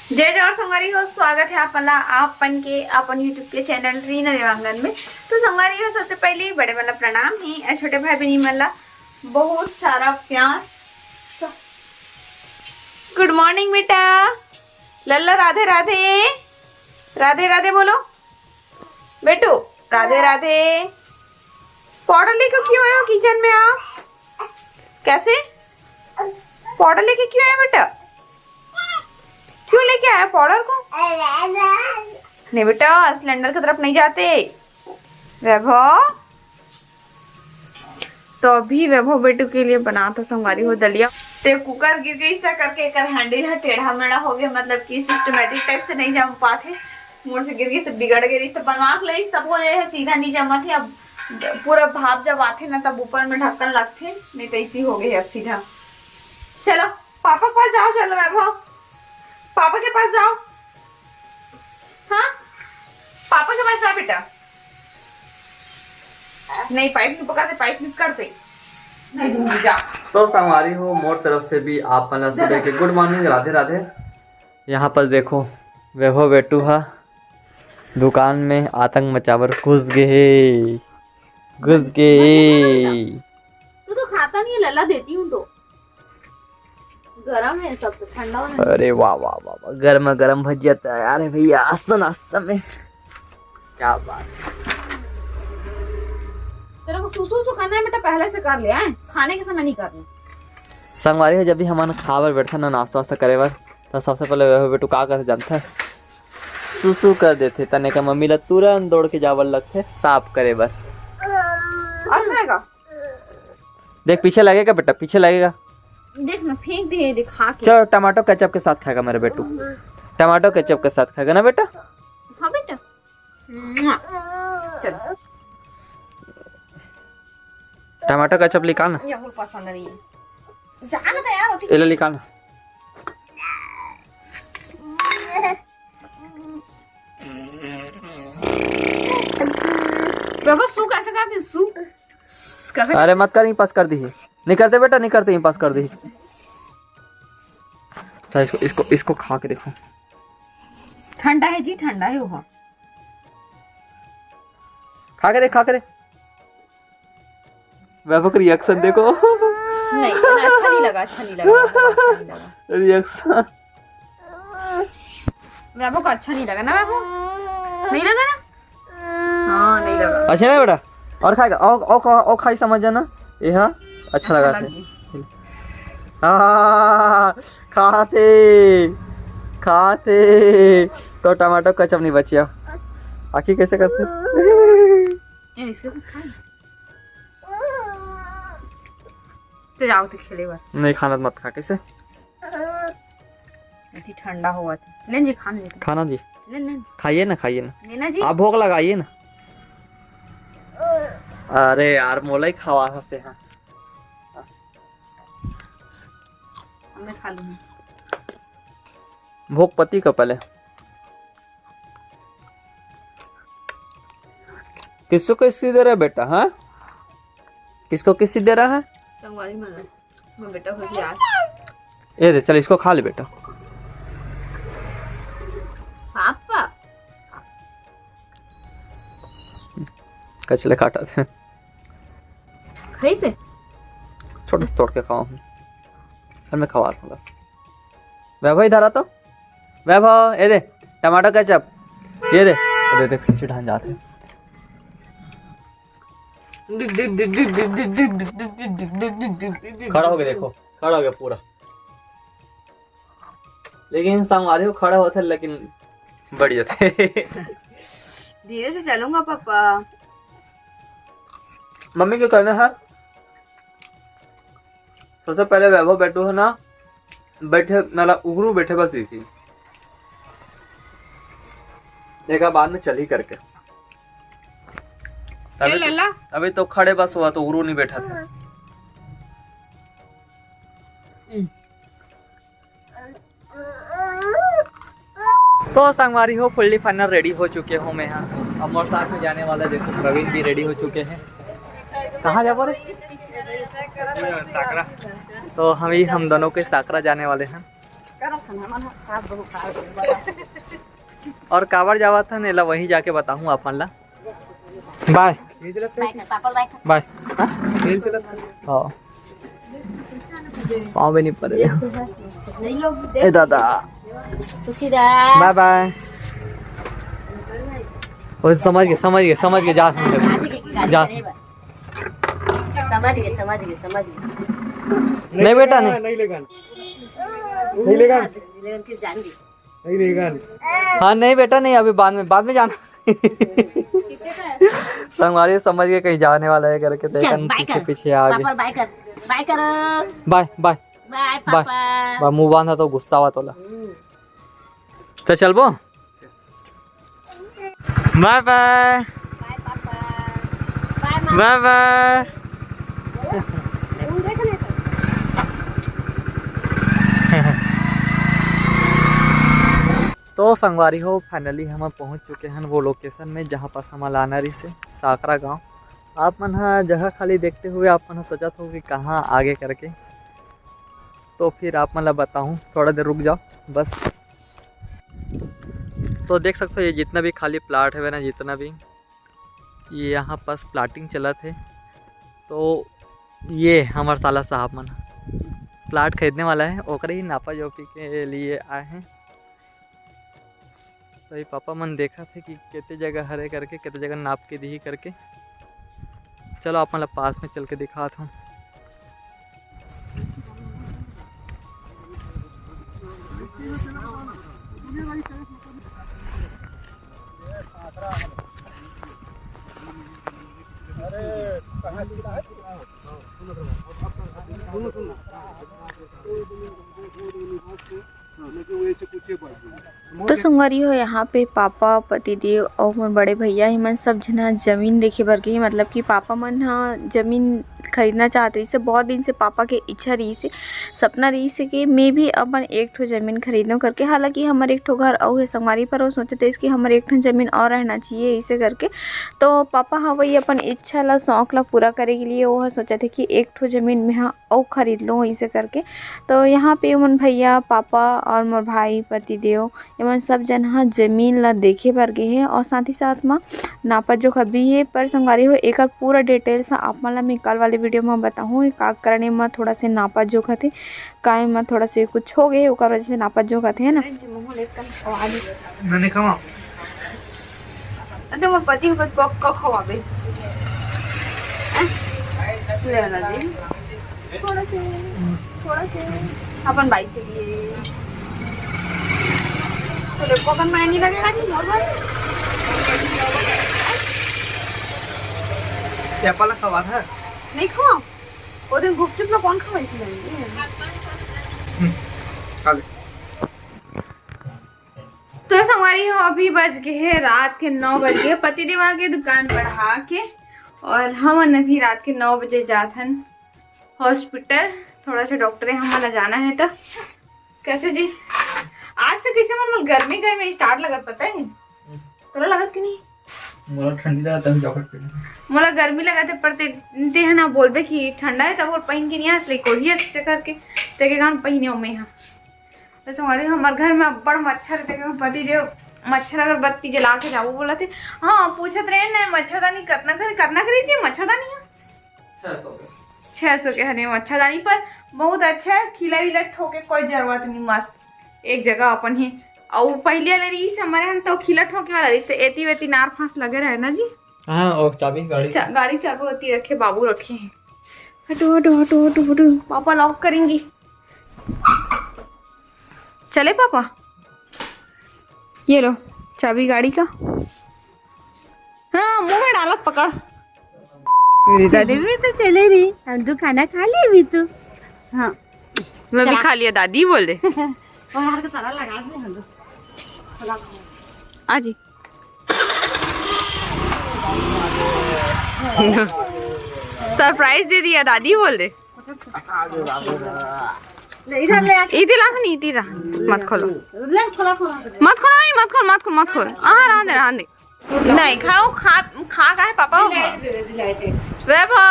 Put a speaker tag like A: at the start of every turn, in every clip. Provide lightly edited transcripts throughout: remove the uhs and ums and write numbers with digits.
A: जय जवाहर संगवारी हो, स्वागत है आपन के अपन यूट्यूब के चैनल रीना देवांगन में। तो संगवारी हो, सबसे पहले बड़े वाला प्रणाम ही और छोटे भाई बहनी मला बहुत सारा प्यार। गुड मॉर्निंग बेटा लल्ला, राधे राधे राधे राधे बोलो बेटू, राधे राधे। पाउडर लेके क्यों आए हो किचन में? आप कैसे पाउडर लेके क्यों आए बेटा? क्यों लेके आया पाउडर को? नहीं बेटा, सिलेंडर की तरफ नहीं जाते वैभव। तो अभी वैभव बेटू के लिए बना था संगवारी हो दलिया। ते कुकर गिर गई था करके एक हैंडल है टेढ़ा मेढ़ा हो गया, मतलब कि सिस्टमेटिक टाइप से नहीं जम पाते, मोड़ से गिर गई तो बिगड़ गई। तो बनवा के ली सब बोले है सीधा नहीं जमा थे। अब पूरा भाप जब आते ना तब ऊपर में ढक्कन लगते, नहीं तो इसी हो गई अब सीधा। चलो पापा पास जाओ, चलो वैभव पापा के पास जाओ। हाँ पापा के पास जाओ बेटा। नहीं पाइप नहीं पकड़ते, पाइप नहीं करते, नहीं दूंगी जा।
B: तो संगवारी हो मोर तरफ से भी आप मतलब सुबह के गुड मॉर्निंग, राधे राधे। यहाँ पर देखो वैभव बेटू हा दुकान में आतंक मचावर घुस गए।
A: तू तो खाता नहीं है, लल्ला देती हूँ तो गरम है सब, तो ठंडा होना।
B: अरे वाह वाह वाह वाह, गर्मा गर्म भजिया तैयार है भैया आज तो नाश्ता में। क्या बात है।
A: तेरे को सुसु करना है बेटा, पहले से कर ले आए, खाने के समय नहीं करना।
B: संगवारी हो जब भी हमारा खावर बैठा ना नाश्ता वास्ता करे बार, तो सबसे पहले वैभव बेटू का करते जानता है? सुसु कर देते तने का मम्मी ला तुरंत दौड़ के जावल लगते साफ करे बार।
A: और खाएगा?
B: देख पीछे लगेगा बेटा, पीछे लगेगा।
A: देख ना, फेंक दे दिखा के।
B: चलो टमाटो केचप के साथ खाएगा मेरा बेटू, टमाटो केचप के साथ खाएगा ना बेटा?
A: हाँ बेटा चल।
B: टमाटो केचप निकालना,
A: ये हमको पसंद नहीं है, जाना तैयार होती।
B: इले निकालना।
A: बाबा सू कैसे करते? सू कैसे?
B: अरे मत कर, पास कर दी। नहीं करते बेटा, नहीं करते, पास कर दी। अच्छा इसको खा के देखो।
A: ठंडा है जी, ठंडा है वो।
B: खा के देख वैभव का रिएक्शन देखो।
A: नहीं अच्छा नहीं लगा, अच्छा नहीं लगा
B: रिएक्शन
A: वैभव को अच्छा नहीं लगा ना? वैभव नहीं लगा ना? हाँ नहीं लगा।
B: अच्छा ना बेटा, और खाएगा और खाई समझ जाना। ये हाँ अच्छा लगा थे। हाँ खाते तो टमाटो केचप नहीं बचिया। आखिर कैसे करते?
A: इसके साथ खाए तो जाओ तो खेले बार।
B: नहीं खाना मत खा, कैसे
A: इतनी ठंडा हुआ था। लेन जी खाना देते,
B: खाना जी
A: लेन
B: खाइए ना
A: लेना जी।
B: आप भूख लगाइए ना। अरे यार मोला ही खवा सकते हैं।
A: मैं खा लूंगी।
B: भूख पति का पहले। किसको किसी दे रहा है बेटा? हाँ किसको किसी दे रहा है?
A: संगवारी मैं बेटा हो गया।
B: ये दे, चल इसको खा ले बेटा।
A: पापा
B: कचले काटा थे,
A: खाई से
B: छोटे से तोड़ के खावा हूँ और मैं खवा दूंगा। वैभव इधर आ तो, वैभव ये दे टमाटो केचप, ये दे देख से ढान जाते। खड़ा हो गया देखो, खड़ा हो गया पूरा। लेकिन संगवारी हो खड़ा होते लेकिन बढ़िया थे।
A: धीरे से चलूंगा पापा।
B: मम्मी क्या करना है? सबसे पहले वैभव बेटू है ना बैठे मतलब उगरू बैठे बस देखी, एक बाद में चल ही करके। अभी तो खड़े बस हुआ तो उगरू नहीं बैठा था। तो संगवारी हो फुल्ली फाइनल रेडी हो चुके हो मैं यहाँ। अब मोटर साथ में जाने वाला देखो प्रवीण भी रेडी हो चुके हैं। कहाँ जा रहे? साकरा। तो हम दोनों के साकरा जाने वाले हैं। और कावर जावा था नेला वहीं जाके बताऊँ आप ला। Bye bye. हाँ पाँव भी नहीं पड़े। ए दादा बाय बाय। वो समझ गए जा जा।
C: समझ गए
B: नहीं बेटा नहीं हाँ नहीं बेटा नहीं, अभी बाद में जाना। हमारे समझ के कहीं जाने वाला है करके पीछे पीछे आ गए।
C: बाय कर
B: बाय बाय
C: बाय
B: बाय। मुंह बांधा तो गुस्सा हुआ तोला। तो चल बो बाय बाय बाय बाय। तो संगवारी हो फाइनली हम पहुंच चुके हैं वो लोकेशन में जहां पास हम लाना रही से साकरा गांव। आप मन जगह खाली देखते हुए आप मन सोचा था कि कहाँ आगे करके, तो फिर आप मतलब बताऊं थोड़ा देर रुक जाओ बस। तो देख सकते हो ये जितना भी खाली प्लाट है ना, जितना भी ये यहाँ पास प्लाटिंग चला थे, तो ये हमारे साला साहब मन प्लाट खरीदने वाला है, ओकरे ही नापा जोपी के लिए आए हैं। तो ये पापा मन देखा थे कि कितने जगह हरे करके कितने जगह नाप के दी करके। चलो आप मतलब पास में चल के दिखाता हूँ।
A: तो संगवारी हो यहाँ पे पापा पतिदेव और मोर बड़े भैया ही मन सब जना जमीन देखे बर गए। मतलब कि पापा मन हाँ जमीन खरीदना चाहते से बहुत दिन से पापा के इच्छा रही से, सपना रही से कि मैं भी अपन एक ठो जमीन खरीदूँ करके। हालांकि हमारे एक ठो घर और है संगवारी पर, वो सोचते थे कि हमारे एक ठो जमीन और रहना चाहिए इसे करके। तो पापा हाँ वही अपन इच्छा ला शौक ला पूरा करे के लिए वो सोचे थे कि एक ठो जमीन में हाँ और खरीद लो इसे करके। तो यहाँ पे मन भैया पापा और मोर भाई पतिदेव एमन सब जन हाँ जमीन ला देखे बर गए हैं और साथ ही साथ में नापा जोखत भी है। पर संगवारी हो एक पूरा डिटेल्स आप मन ला मैं कल वाले वीडियो में बताऊँ का करने में थोड़ा से नापा जोखत है, काय में थोड़ा से कुछ हो गए ओकर वजह से नापा जोखत है ना।
B: मैंने खावा
A: अरे मोर पति बस पक्का खवाबे ले वाला दे थोड़ा से अपन बाइक के लिए तो देखो कौन मैं नहीं लगेगा जी मोर भाई
B: क्या पाला खवा था
A: नहीं खो वो दिन गुपचुप ला कौन खवाई थी
B: खा ले।
A: तो संगवारी हो अभी बज गए हैं रात के 9 बज गए। पतिदेव आके दुकान बढ़ा के और हम अभी रात के 9 बजे जाथन हॉस्पिटल। थोड़ा सा डॉक्टर हमारा जाना है। तो कैसे जी आज से कैसे मतलब गर्मी स्टार्ट लगत पता है तोरा लगत कि नहीं?
B: मोला ठंडी लगता है जैकेट पहने।
A: मोला गर्मी लगत है पड़ते ते है ना बोलबे कि ठंडा है तब और पहन के नहीं हंस ले कोई से करके ते के गान पहने हो मैं। तो हमारे हमारे घर में बड़ मच्छर थे पति देव मच्छर अगर बत्ती जला के जाओ बोला थे। हाँ पूछत रहे ना मच्छरदानी करना करीजिए मच्छरदानी 600 के हरे मच्छरदानी पर बहुत अच्छा है। खिला विला ठोके कोई जरूरत नहीं, मस्त एक जगह अपन ही। और पहले वाले रही हमारे यहाँ तो खिला ठोके वाला रही एती वेती नार फांस लगे रहे ना जी।
B: हाँ और चाबी गाड़ी
A: चाबी होती रखे बाबू रखे हैं। हटो हटो हटो हटो हटो पापा लॉक करेंगी। चले पापा ये लो चाबी गाड़ी का। हाँ मुंह में डालत पकड़
C: दादी भी तो चले रही हम तो खाना खा लिए भी तो। हाँ
A: मैं भी खा लिया दादी बोल दे
C: और हर का सारा लगा दे हम
A: आजी सरप्राइज दे दिया दादी बोल दे।
C: इधर ले
A: इधर ला नहीं इधर मत खोलो
C: ले खोला खोला
A: मत खोलो भाई मत खोल रहने दे नहीं खाओ खा का है पापा वे भा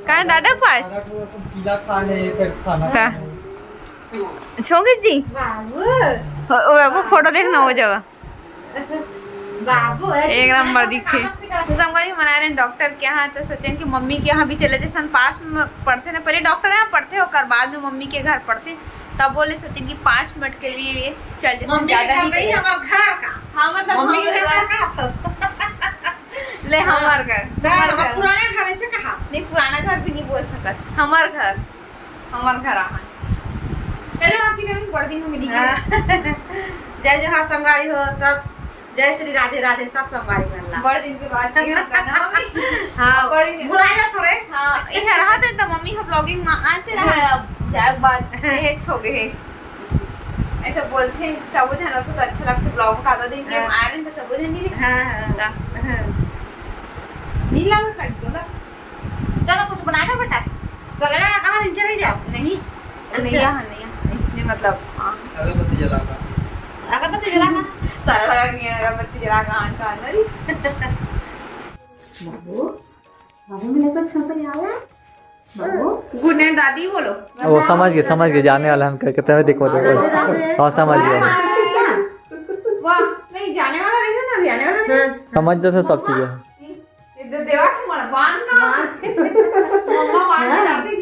A: का दादा के पास
B: पीला खा है फिर खाना
A: छोगे जी
C: बाबू
A: वो फोटो देखना हो जाएगा
C: बाबू
A: एक नंबर दिखे। तो संगवारी हम आ रहे हैं डॉक्टर के यहाँ, तो सोचे कि मम्मी के यहाँ भी चले जाते। पास में पढ़ते ना, पहले डॉक्टर यहाँ पढ़ते होकर बाद में मम्मी के घर पढ़ते, तब बोले सोचे कि 5 मिनट के लिए चल जाते।
C: मम्मी के घर नहीं, हमारे घर का।
A: हाँ मतलब
C: मम्मी के घर का था।
A: ले हमार घर,
C: हमारा पुराना घर ऐसे कहा।
A: नहीं पुराना घर भी नहीं बोल सकस, हमार घर आहा। चलो आपकी कभी बड़ दिन होगी
C: जय जोहार संगाई हो सब, जय श्री राधे राधे सब संगाई करला।
A: बड़ दिन के बाद की करना मम्मी।
C: हाँ
A: बड़ दिन
C: बुराया थोड़े।
A: हाँ इधर रहा तो मम्मी हम ब्लॉगिंग में आते रहे, अब जाए बाद सेहत हो गए ऐसा बोलते हैं सब जन। उसको तो अच्छा लगता ब्लॉग का, तो देखिए हम आ रहे हैं तो सब जन नहीं
C: हाँ
A: नीला में कर दो ना।
C: चलो कुछ बनाएगा बेटा, चलेगा कहाँ नीचे रह जाओ।
A: नहीं नहीं यहाँ नहीं, इसलिए मतलब हाँ
B: अगरबत्ती जलागा।
C: अगरबत्ती जलाना
A: ताला लगा नहीं है, अगरबत्ती जला कान का अंदर ही।
C: बाबू बाबू मेरे को छोटा आया बाबू।
A: गुड नाइट दादी बोलो।
B: वो समझ गए जाने वाला हम कहते हैं। देखो हाँ समझ गया,
A: वाह नहीं जाने वाला नहीं ना, अभी आने वाला नहीं।
B: समझ जैसे सब चीजें।
A: इधर देवा से मन बांध का मम्मा बांध के जाती